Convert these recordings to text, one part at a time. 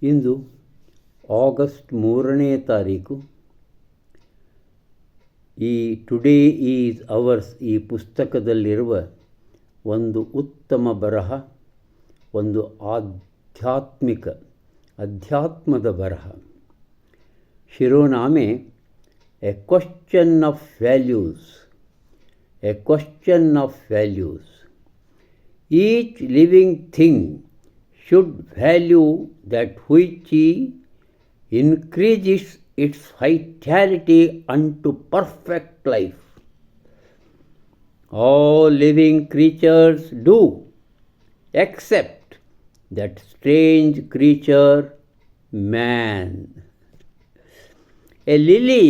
ಇಂದು August 3ನೇ ತಾರೀಕು. ಈ ಟುಡೇ ಈಸ್ ಅವರ್ಸ್ ಈ ಪುಸ್ತಕದಲ್ಲಿರುವ ಒಂದು ಉತ್ತಮ ಬರಹ, ಒಂದು ಅಧ್ಯಾತ್ಮದ ಬರಹ. ಶಿರೋನಾಮೆ a question of values. Each living thing should value that which increases its vitality unto perfect life. All living creatures do, except that strange creature, man. A lily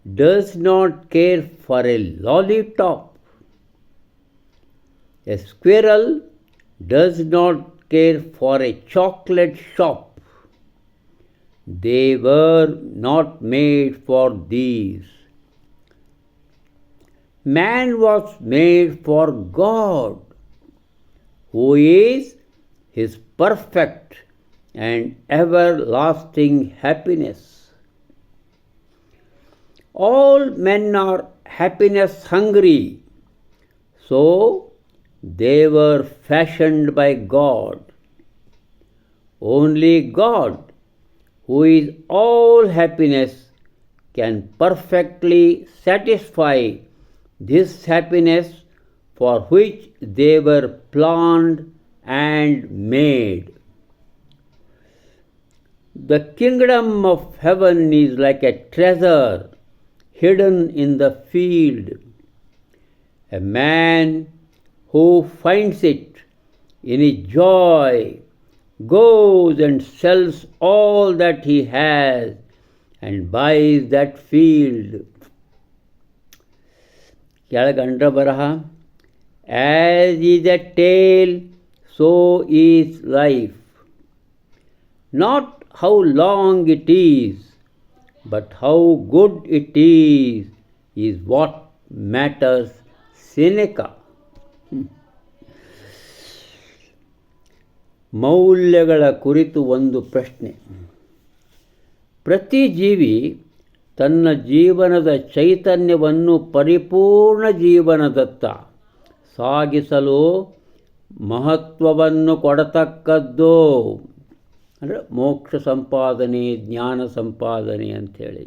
does not care for a lollipop. A squirrel does not care for a chocolate shop. They were not made for these. Man was made for God, who is his perfect and everlasting happiness. All men are happiness hungry, so they were fashioned by God. Only God, who is all happiness, can perfectly satisfy this happiness for which they were planned and made. The kingdom of heaven is like a treasure hidden in the field. A man who finds it in his joy goes and sells all that he has and buys that field. ಕೆಳಗಂಡ ಬರಹ. As is a tale, so is life. Not how long it is, but how good it is what matters. Seneca. ಮೌಲ್ಯಗಳ ಕುರಿತು ಒಂದು ಪ್ರಶ್ನೆ. ಪ್ರತಿ ಜೀವಿ ತನ್ನ ಜೀವನದ ಚೈತನ್ಯವನ್ನು ಪರಿಪೂರ್ಣ ಜೀವನದತ್ತ ಸಾಗಿಸಲು ಮಹತ್ವವನ್ನು ಕೊಡತಕ್ಕದ್ದು. ಅಂದರೆ ಮೋಕ್ಷ ಸಂಪಾದನೆ, ಜ್ಞಾನ ಸಂಪಾದನೆ ಅಂಥೇಳಿ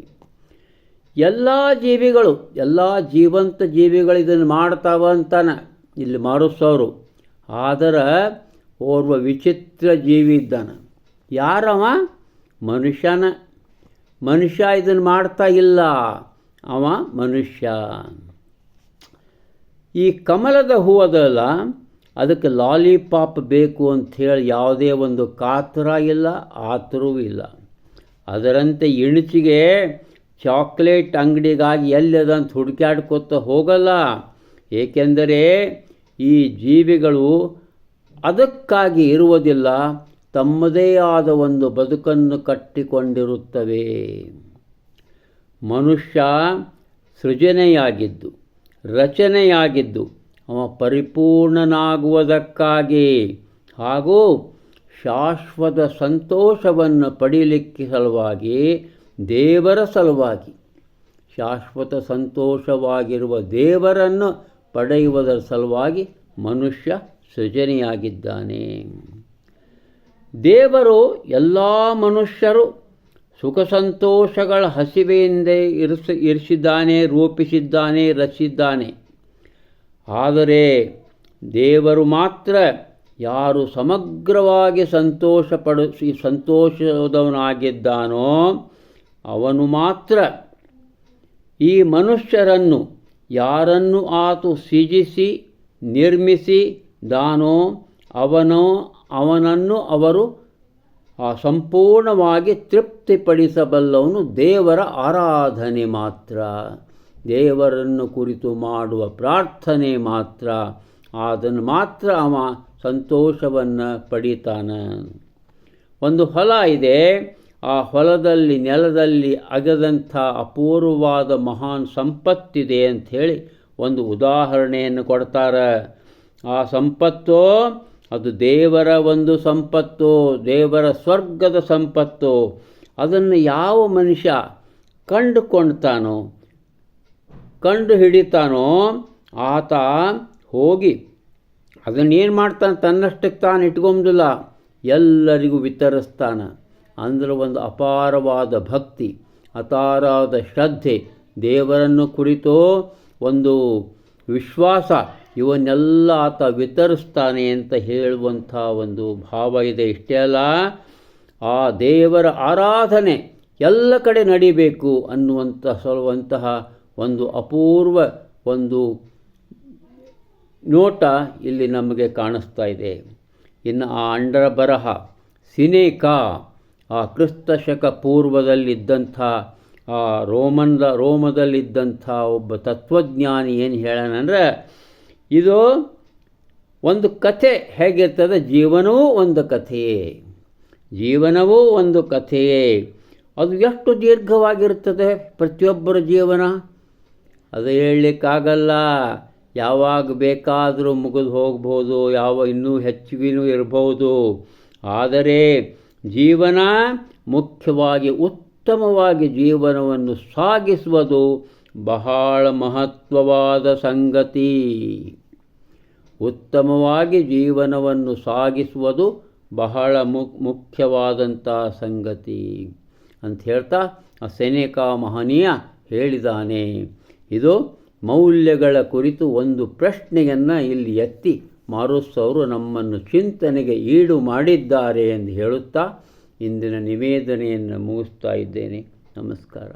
ಎಲ್ಲ ಜೀವಿಗಳು, ಎಲ್ಲ ಜೀವಂತ ಜೀವಿಗಳು ಇದನ್ನು ಮಾಡ್ತಾವಂತಾನೆ ಇಲ್ಲಿ ಮಾರುಸೋರು. ಆದರೆ ಓರ್ವ ವಿಚಿತ್ರ ಜೀವಿ ಇದ್ದಾನೆ. ಯಾರವ? ಮನುಷ್ಯ ಇದನ್ನು ಮಾಡ್ತಾ ಇಲ್ಲ, ಅವ ಮನುಷ್ಯ. ಈ ಕಮಲದ ಹೂವದಲ್ಲ, ಅದಕ್ಕೆ ಲಾಲಿಪಾಪ್ ಬೇಕು ಅಂಥೇಳಿ ಯಾವುದೇ ಒಂದು ಕಾತರ ಇಲ್ಲ, ಆತರೂ ಇಲ್ಲ. ಅದರಂತೆ ಇಣಚಿಗೆ ಚಾಕ್ಲೇಟ್ ಅಂಗಡಿಗಾಗಿ ಎಲ್ಲದಂತ ಹುಡುಕಾಡ್ಕೊತ ಹೋಗಲ್ಲ. ಏಕೆಂದರೆ ಈ ಜೀವಿಗಳು ಅದಕ್ಕಾಗಿ ಇರುವುದಿಲ್ಲ, ತಮ್ಮದೇ ಆದ ಒಂದು ಬದುಕನ್ನು ಕಟ್ಟಿಕೊಂಡಿರುತ್ತವೆ. ಮನುಷ್ಯ ಸೃಜನೆಯಾಗಿದ್ದು, ರಚನೆಯಾಗಿದ್ದು ಅವ ಪರಿಪೂರ್ಣನಾಗುವುದಕ್ಕಾಗಿ ಹಾಗೂ ಶಾಶ್ವತ ಸಂತೋಷವನ್ನು ಪಡೀಲಿಕ್ಕೆ ಸಲುವಾಗಿ, ದೇವರ ಸಲುವಾಗಿ, ಶಾಶ್ವತ ಸಂತೋಷವಾಗಿರುವ ದೇವರನ್ನು ಪಡೆಯುವುದರ ಸಲುವಾಗಿ ಮನುಷ್ಯ ಸೃಜನೆಯಾಗಿದ್ದಾನೆ. ದೇವರು ಎಲ್ಲ ಮನುಷ್ಯರು ಸುಖ ಸಂತೋಷಗಳ ಹಸಿವೆಯಿಂದ ಇರಿಸಿದ್ದಾನೆ, ರೂಪಿಸಿದ್ದಾನೆ, ರಚಿಸಿದ್ದಾನೆ. ಆದರೆ ದೇವರು ಮಾತ್ರ ಯಾರು ಸಮಗ್ರವಾಗಿ ಸಂತೋಷದವನಾಗಿದ್ದಾನೋ ಅವನು ಮಾತ್ರ ಈ ಮನುಷ್ಯರನ್ನು, ಯಾರನ್ನು ಆತು ಸೃಜಿಸಿ ನಿರ್ಮಿಸಿದಾನೋ ಅವನನ್ನು ಅವರು ಸಂಪೂರ್ಣವಾಗಿ ತೃಪ್ತಿಪಡಿಸಬಲ್ಲವನು ದೇವರ ಆರಾಧನೆ ಮಾತ್ರ, ದೇವರನ್ನು ಕುರಿತು ಮಾಡುವ ಪ್ರಾರ್ಥನೆ ಮಾತ್ರ. ಅದನ್ನು ಮಾತ್ರ ಅವ ಸಂತೋಷವನ್ನು ಪಡೀತಾನೆ. ಒಂದು ಹೊಲ ಇದೆ, ಆ ಹೊಲದಲ್ಲಿ ನೆಲದಲ್ಲಿ ಅಗದಂಥ ಅಪೂರ್ವವಾದ ಮಹಾನ್ ಸಂಪತ್ತಿದೆ ಅಂಥೇಳಿ ಒಂದು ಉದಾಹರಣೆಯನ್ನು ಕೊಡ್ತಾರೆ. ಆ ಸಂಪತ್ತು ಅದು ದೇವರ ಒಂದು ಸಂಪತ್ತು, ದೇವರ ಸ್ವರ್ಗದ ಸಂಪತ್ತು. ಅದನ್ನು ಯಾವ ಮನುಷ್ಯ ಕಂಡುಕೊಳ್ತಾನೋ, ಕಂಡು ಹಿಡಿತಾನೋ ಆತ ಹೋಗಿ ಅದನ್ನೇನು ಮಾಡ್ತಾನೆ, ತನ್ನಷ್ಟಕ್ಕೆ ತಾನು ಇಟ್ಕೊಂಬುದಿಲ್ಲ, ಎಲ್ಲರಿಗೂ ವಿತರಿಸ್ತಾನೆ. ಅಂದರೆ ಒಂದು ಅಪಾರವಾದ ಭಕ್ತಿ, ಅಪಾರವಾದ ಶ್ರದ್ಧೆ, ದೇವರನ್ನು ಕುರಿತು ಒಂದು ವಿಶ್ವಾಸ, ಇವನ್ನೆಲ್ಲ ಆತ ವಿತರಿಸ್ತಾನೆ ಅಂತ ಹೇಳುವಂಥ ಒಂದು ಭಾವ ಇದೆ. ಇಷ್ಟೇ ಅಲ್ಲ, ಆ ದೇವರ ಆರಾಧನೆ ಎಲ್ಲ ಕಡೆ ನಡಿಬೇಕು ಅನ್ನುವಂತಹ ಒಂದು ಅಪೂರ್ವ ಒಂದು ನೋಟ ಇಲ್ಲಿ ನಮಗೆ ಕಾಣಿಸ್ತಾ ಇದೆ. ಇನ್ನು ಆ ಅಂಡರ ಬರಹ ಸಿನೇಕಾ, ಆ ಕ್ರಿಸ್ತಶಕ ಪೂರ್ವದಲ್ಲಿದ್ದಂಥ ಆ ರೋಮದಲ್ಲಿದ್ದಂಥ ಒಬ್ಬ ತತ್ವಜ್ಞಾನಿ ಏನು ಹೇಳೋಣಂದರೆ, ಇದು ಒಂದು ಕಥೆ ಹೇಗಿರ್ತದೆ, ಜೀವನವೂ ಒಂದು ಕಥೆಯೇ, ಜೀವನವೂ ಒಂದು ಕಥೆಯೇ. ಅದು ಎಷ್ಟು ದೀರ್ಘವಾಗಿರ್ತದೆ ಪ್ರತಿಯೊಬ್ಬರ ಜೀವನ, ಅದು ಹೇಳಲಿಕ್ಕಾಗಲ್ಲ. ಯಾವಾಗ ಬೇಕಾದರೂ ಮುಗಿದು ಹೋಗ್ಬೋದು, ಇನ್ನೂ ಹೆಚ್ಚಿಗೂ ಇರ್ಬೋದು. ಆದರೆ ಜೀವನ ಮುಖ್ಯವಾಗಿ ಉತ್ತಮವಾಗಿ ಜೀವನವನ್ನು ಸಾಗಿಸುವುದು ಬಹಳ ಮಹತ್ವವಾದ ಸಂಗತಿ. ಉತ್ತಮವಾಗಿ ಜೀವನವನ್ನು ಸಾಗಿಸುವುದು ಬಹಳ ಮುಖ್ಯವಾದಂಥ ಸಂಗತಿ ಅಂತ ಹೇಳ್ತಾ ಆ ಸೆನೆಕಾ ಮಹನೀಯ ಹೇಳಿದ್ದಾನೆ. ಇದು ಮೌಲ್ಯಗಳ ಕುರಿತು ಒಂದು ಪ್ರಶ್ನೆಯನ್ನು ಇಲ್ಲಿ ಎತ್ತಿ ಮಾರುಸ್ ಅವರು ನಮ್ಮನ್ನು ಚಿಂತನೆಗೆ ಈಡು ಮಾಡಿದ್ದಾರೆ ಎಂದು ಹೇಳುತ್ತಾ ಇಂದಿನ ನಿವೇದನೆಯನ್ನು ಮುಗಿಸ್ತಾ ಇದ್ದೇನೆ. ನಮಸ್ಕಾರ.